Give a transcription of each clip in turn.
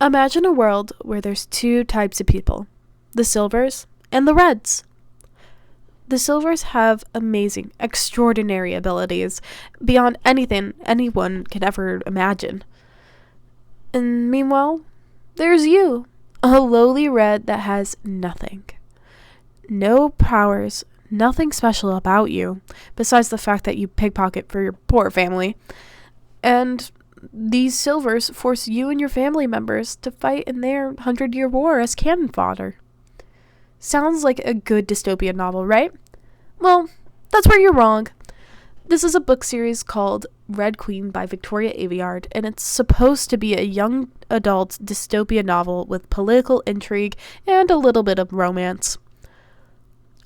Imagine a world where there's two types of people, the Silvers and the Reds. The Silvers have amazing, extraordinary abilities beyond anything anyone could ever imagine. And meanwhile, there's you, a lowly Red that has nothing. No powers, nothing special about you, besides the fact that you pickpocket for your poor family. And these Silvers force you and your family members to fight in their 100-year war as cannon fodder. Sounds like a good dystopian novel, right? Well, that's where you're wrong. This is a book series called Red Queen by Victoria Aveyard, and it's supposed to be a young adult dystopian novel with political intrigue and a little bit of romance.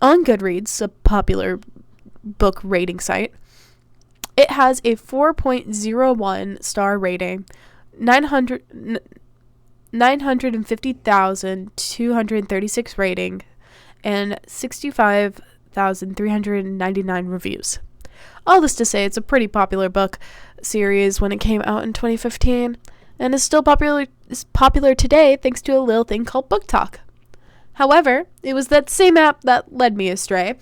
On Goodreads, a popular book rating site, it has a 4.01 star rating, 950,236 rating, and 65,399 reviews. All this to say, it's a pretty popular book series when it came out in 2015, and is still popular today thanks to a little thing called Book Talk. However, it was that same app that led me astray,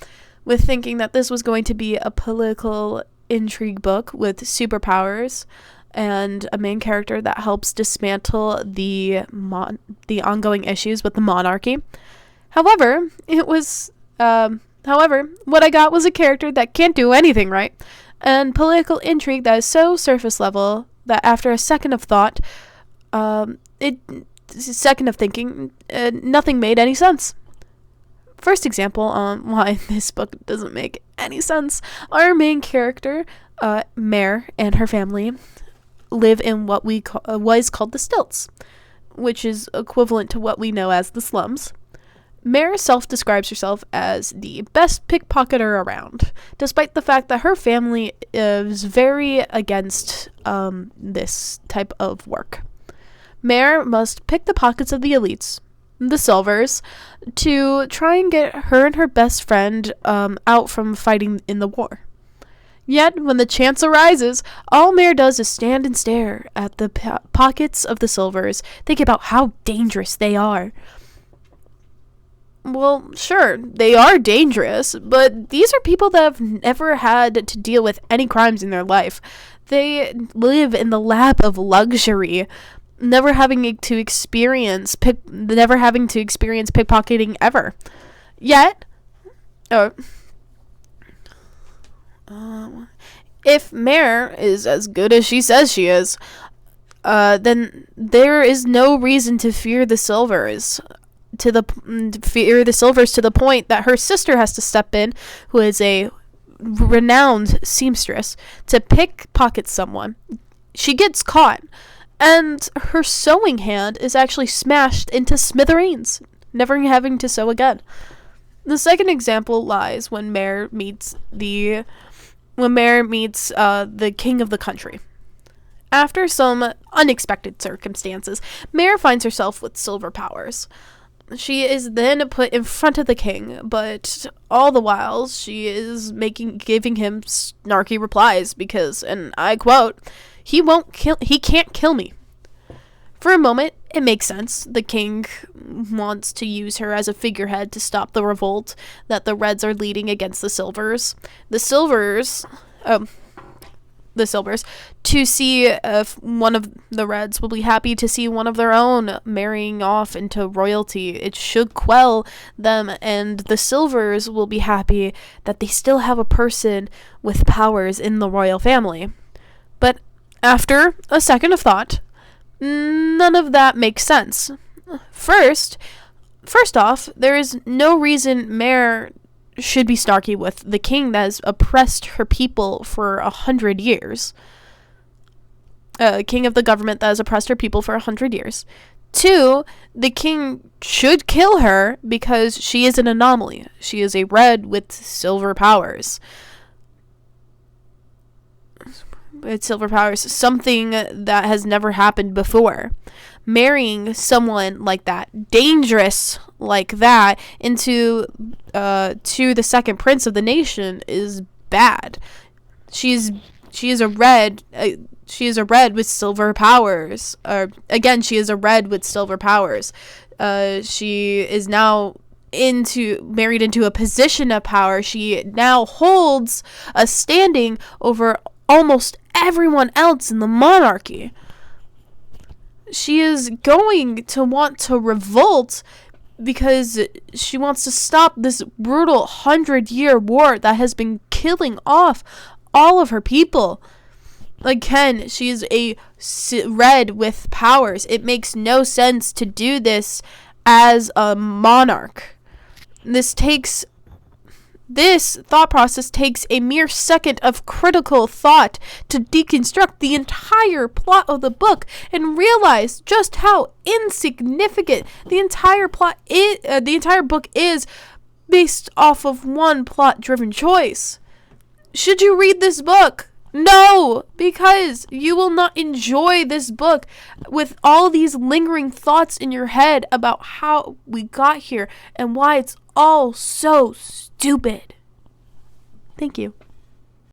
with thinking that this was going to be a political intrigue book with superpowers and a main character that helps dismantle the ongoing issues with the monarchy. However, what I got was a character that can't do anything right, and political intrigue that is so surface level that after a second of thinking, nothing made any sense. First example on why this book doesn't make any sense. Our main character, Mare, and her family live in what is called the stilts, which is equivalent to what we know as the slums. Mare self-describes herself as the best pickpocketer around, despite the fact that her family is very against this type of work. Mare must pick the pockets of the elites, the Silvers, to try and get her and her best friend out from fighting in the war. Yet, when the chance arises, all Mare does is stand and stare at the pockets of the Silvers, thinking about how dangerous they are. Well, sure, they are dangerous, but these are people that have never had to deal with any crimes in their life. They live in the lap of luxury, never having to experience pickpocketing ever. Yet, if Mare is as good as she says she is, then there is no reason to fear the Silvers. To the point that her sister has to step in, who is a renowned seamstress, to pickpocket someone. She gets caught, and her sewing hand is actually smashed into smithereens, never having to sew again. The second example lies when Mare meets the king of the country. After some unexpected circumstances, Mare finds herself with silver powers. She is then put in front of the king, but all the while she is giving him snarky replies because, and I quote, he can't kill me. For a moment, it makes sense. The king wants to use her as a figurehead to stop the revolt that the Reds are leading against the Silvers. The Silvers, to see if one of the Reds will be happy to see one of their own marrying off into royalty. It should quell them, and the Silvers will be happy that they still have a person with powers in the royal family. But after a second of thought, none of that makes sense. First off, there is no reason Mare should be snarky with the king that has oppressed her people for 100 years. King of the government that has oppressed her people for 100 years. 2, the king should kill her because she is an anomaly. She is a Red with silver powers. Something that has never happened before. Marrying someone like that, dangerous like that, to the second prince of the nation is bad. She is a Red. She is a red with silver powers. Again, she is a red with silver powers. She is now married into a position of power. She now holds a standing over almost everyone else in the monarchy. She is going to want to revolt because she wants to stop this brutal 100-year war that has been killing off all of her people. Again, she is a red with powers. It makes no sense to do this as a monarch. This thought process takes a mere second of critical thought to deconstruct the entire plot of the book and realize just how insignificant the entire book is based off of one plot-driven choice. Should you read this book? No, because you will not enjoy this book with all these lingering thoughts in your head about how we got here and why it's all so stupid. Thank you.